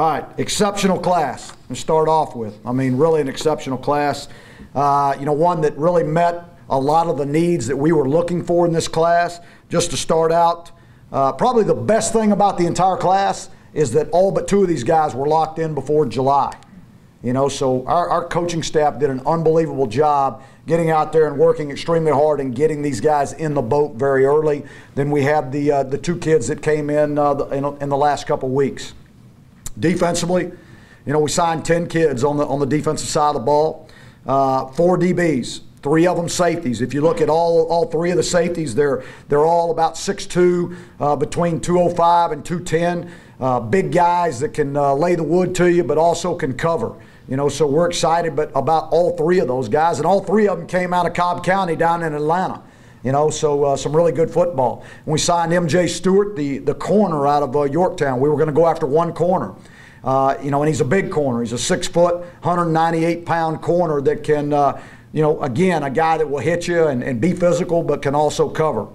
All right, exceptional class to start off with. I mean, really an exceptional class. One that really met a lot of the needs that we were looking for in this class. Just to start out, probably the best thing about the entire class is that all but 2 of these guys were locked in before July. So our coaching staff did an unbelievable job getting out there and working extremely hard and getting these guys in the boat very early. Then we had the 2 kids that came in the last couple weeks. Defensively, we signed 10 kids on the defensive side of the ball, 4 DBs, 3 of them safeties. If you look at all 3 of the safeties, they're all about 6'2", between 205 and 210. Big guys that can lay the wood to you, but also can cover. So we're excited about all 3 of those guys, and all 3 of them came out of Cobb County down in Atlanta. So some really good football. And we signed M.J. Stewart, the corner out of Yorktown. We were going to go after one corner. And he's a big corner. He's a 6 foot, 198-pound corner that can, again, a guy that will hit you and be physical, but can also cover.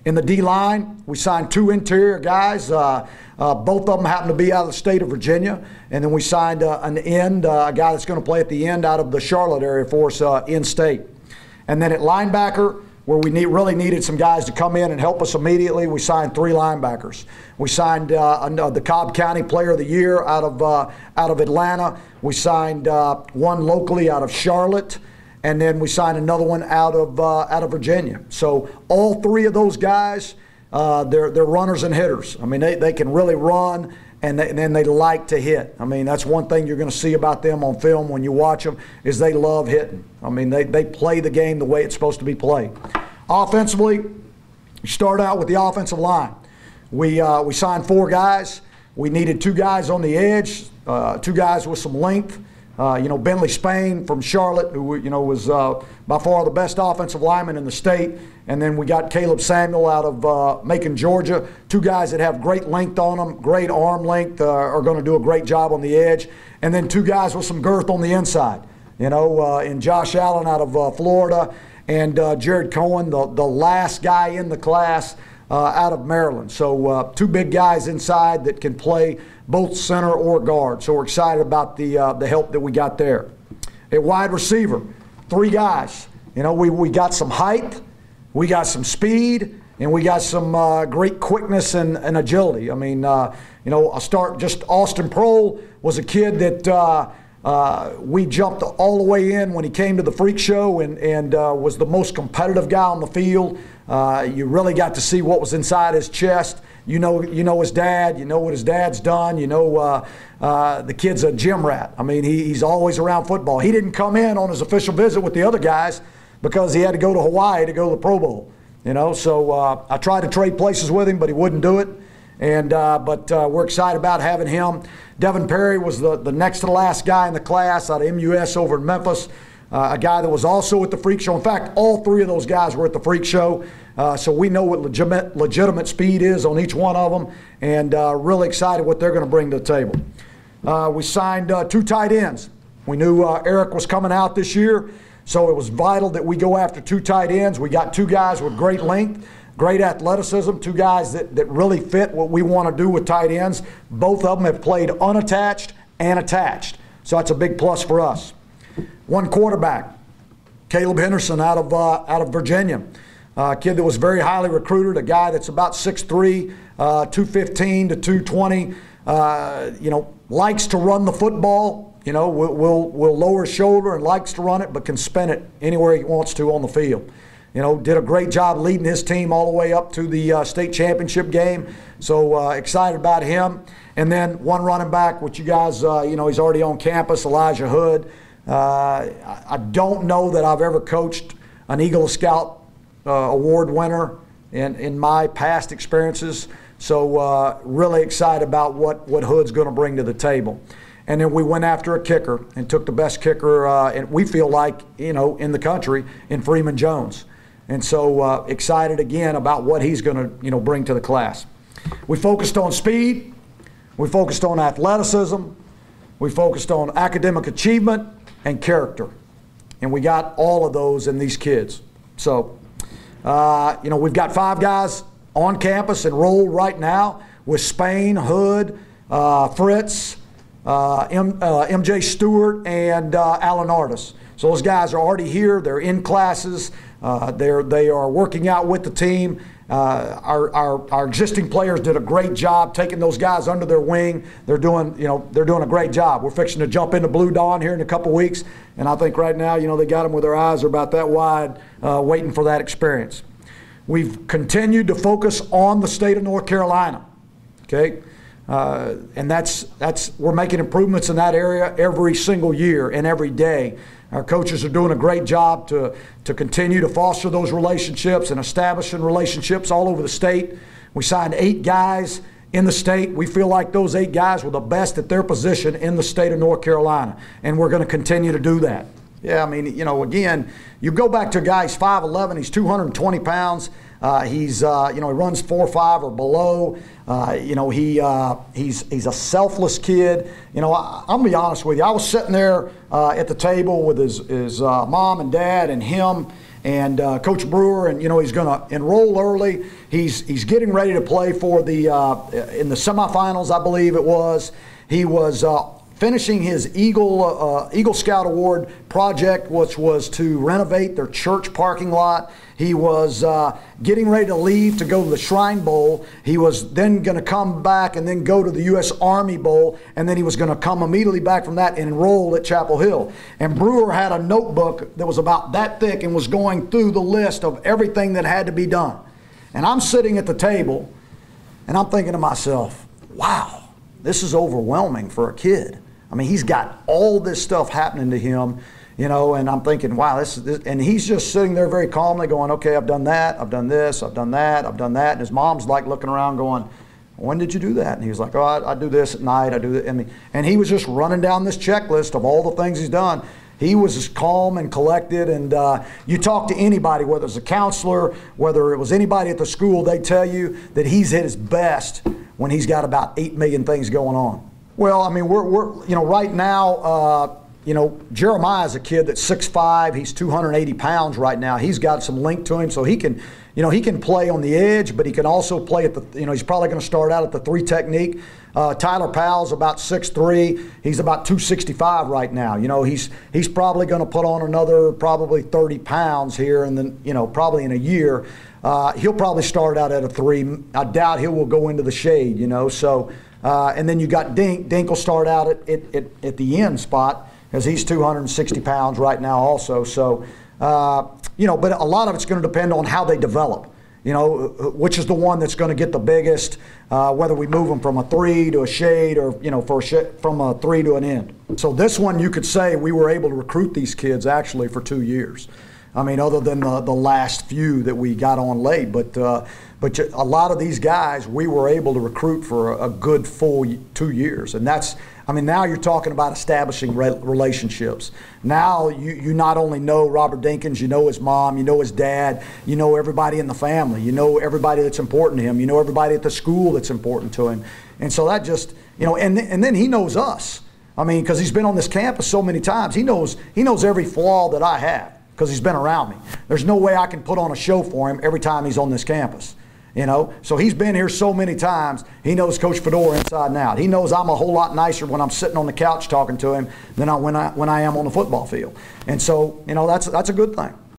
In the D-line, we signed 2 interior guys. Both of them happen to be out of the state of Virginia. And then we signed an end, a guy that's going to play at the end out of the Charlotte area for us in-state. And then at linebacker, where we really needed some guys to come in and help us immediately, we signed 3 linebackers. We signed the Cobb County Player of the Year out of Atlanta. We signed 1 locally out of Charlotte, and then we signed another one out of Virginia. So all 3 of those guys, they're runners and hitters. I mean, they can really run, and then they like to hit. I mean, that's one thing you're going to see about them on film when you watch them, is they love hitting. I mean, they play the game the way it's supposed to be played. Offensively, you start out with the offensive line. We signed 4 guys. We needed 2 guys on the edge, 2 guys with some length. Bentley Spain from Charlotte, who was by far the best offensive lineman in the state. And then we got Caleb Samuel out of Macon, Georgia. 2 guys that have great length on them, great arm length, are going to do a great job on the edge. And then 2 guys with some girth on the inside, in Josh Allen out of Florida, and Jared Cohen, the last guy in the class out of Maryland. So 2 big guys inside that can play both center or guard. So we're excited about the help that we got there. At wide receiver, 3 guys. We got some height, we got some speed, and we got some great quickness and agility. I mean, I'll start just Austin Prohl was a kid that we jumped all the way in when he came to the Freak Show and was the most competitive guy on the field. You really got to see what was inside his chest. You know his dad. You know what his dad's done. The kid's a gym rat. I mean, he's always around football. He didn't come in on his official visit with the other guys because he had to go to Hawaii to go to the Pro Bowl. So I tried to trade places with him, but he wouldn't do it. But we're excited about having him. Devin Perry was the next to the last guy in the class out of MUS over in Memphis, a guy that was also at the Freak Show. In fact, all 3 of those guys were at the Freak Show, so we know what legitimate speed is on each one of them, and really excited what they're going to bring to the table. We signed 2 tight ends. We knew Eric was coming out this year, so it was vital that we go after 2 tight ends. We got 2 guys with great length, great athleticism, 2 guys that really fit what we want to do with tight ends. Both of them have played unattached and attached, so that's a big plus for us. 1 quarterback, Caleb Henderson out of Virginia, a kid that was very highly recruited, a guy that's about 6'3", 215 to 220, likes to run the football, will lower his shoulder and likes to run it, but can spin it anywhere he wants to on the field. Did a great job leading his team all the way up to the state championship game. So excited about him. And then 1 running back, which you guys, he's already on campus, Elijah Hood. I don't know that I've ever coached an Eagle Scout award winner in my past experiences. So really excited about what Hood's going to bring to the table. And then we went after a kicker and took the best kicker, and we feel like, in the country, in Freeman Jones. And so excited again about what he's going to, bring to the class. We focused on speed. We focused on athleticism. We focused on academic achievement and character. And we got all of those in these kids. So, we've got 5 guys on campus enrolled right now with Spain, Hood, Fritz, MJ Stewart, and Alan Artis. So those guys are already here. They're in classes. They are working out with the team. Our existing players did a great job taking those guys under their wing. They're doing a great job. We're fixing to jump into Blue Dawn here in a couple weeks, and I think right now, they got them with their eyes are about that wide, waiting for that experience. We've continued to focus on the state of North Carolina, okay? And we're making improvements in that area every single year and every day. Our coaches are doing a great job to continue to foster those relationships and establishing relationships all over the state. We signed 8 guys in the state. We feel like those 8 guys were the best at their position in the state of North Carolina, and we're going to continue to do that. Yeah, I mean, again, you go back to a guy, he's 5'11", he's 220 pounds. He runs 4.5 or below. He's a selfless kid. I'm gonna be honest with you. I was sitting there at the table with his mom and dad and him and Coach Brewer, and he's gonna enroll early. He's getting ready to play for the in the semifinals, I believe it was. He was finishing his Eagle Scout Award project, which was to renovate their church parking lot. He was getting ready to leave to go to the Shrine Bowl. He was then going to come back and then go to the U.S. Army Bowl, and then he was going to come immediately back from that and enroll at Chapel Hill. And Brewer had a notebook that was about that thick and was going through the list of everything that had to be done. And I'm sitting at the table, and I'm thinking to myself, wow, this is overwhelming for a kid. I mean, he's got all this stuff happening to him, and I'm thinking, wow, this, and he's just sitting there very calmly going, okay, I've done that, I've done this, I've done that, I've done that. And his mom's like looking around going, when did you do that? And he was like, oh, I do this at night, I do that. I mean, and he was just running down this checklist of all the things he's done. He was as calm and collected, and you talk to anybody, whether it's a counselor, whether it was anybody at the school, they tell you that he's at his best when he's got about 8 million things going on. Well, I mean, we're right now, Jeremiah's a kid that's 6'5", he's 280 pounds right now. He's got some length to him, so he can, he can play on the edge, but he can also play at the, he's probably going to start out at the 3 technique. Tyler Powell's about 6'3", he's about 265 right now. He's probably going to put on another probably 30 pounds here, and then, probably in a year. He'll probably start out at a 3. I doubt he will go into the shade, so. And then you got Dink. Dink will start out at the end spot, because he's 260 pounds right now also. So, but a lot of it's going to depend on how they develop. Which is the one that's going to get the biggest, whether we move them from a 3 to a shade or, from a 3 to an end. So this one, you could say we were able to recruit these kids actually for 2 years. I mean, other than the last few that we got on late, but a lot of these guys we were able to recruit for a good full 2 years, and that's, I mean, now you're talking about establishing relationships. Now you not only know Robert Dinkins, you know his mom, you know his dad, you know everybody in the family, you know everybody that's important to him, you know everybody at the school that's important to him, and so that just, and then he knows us. I mean, because he's been on this campus so many times, he knows every flaw that I have, because he's been around me. There's no way I can put on a show for him every time he's on this campus. So he's been here so many times, he knows Coach Fedora inside and out. He knows I'm a whole lot nicer when I'm sitting on the couch talking to him than when I am on the football field. And so, that's a good thing.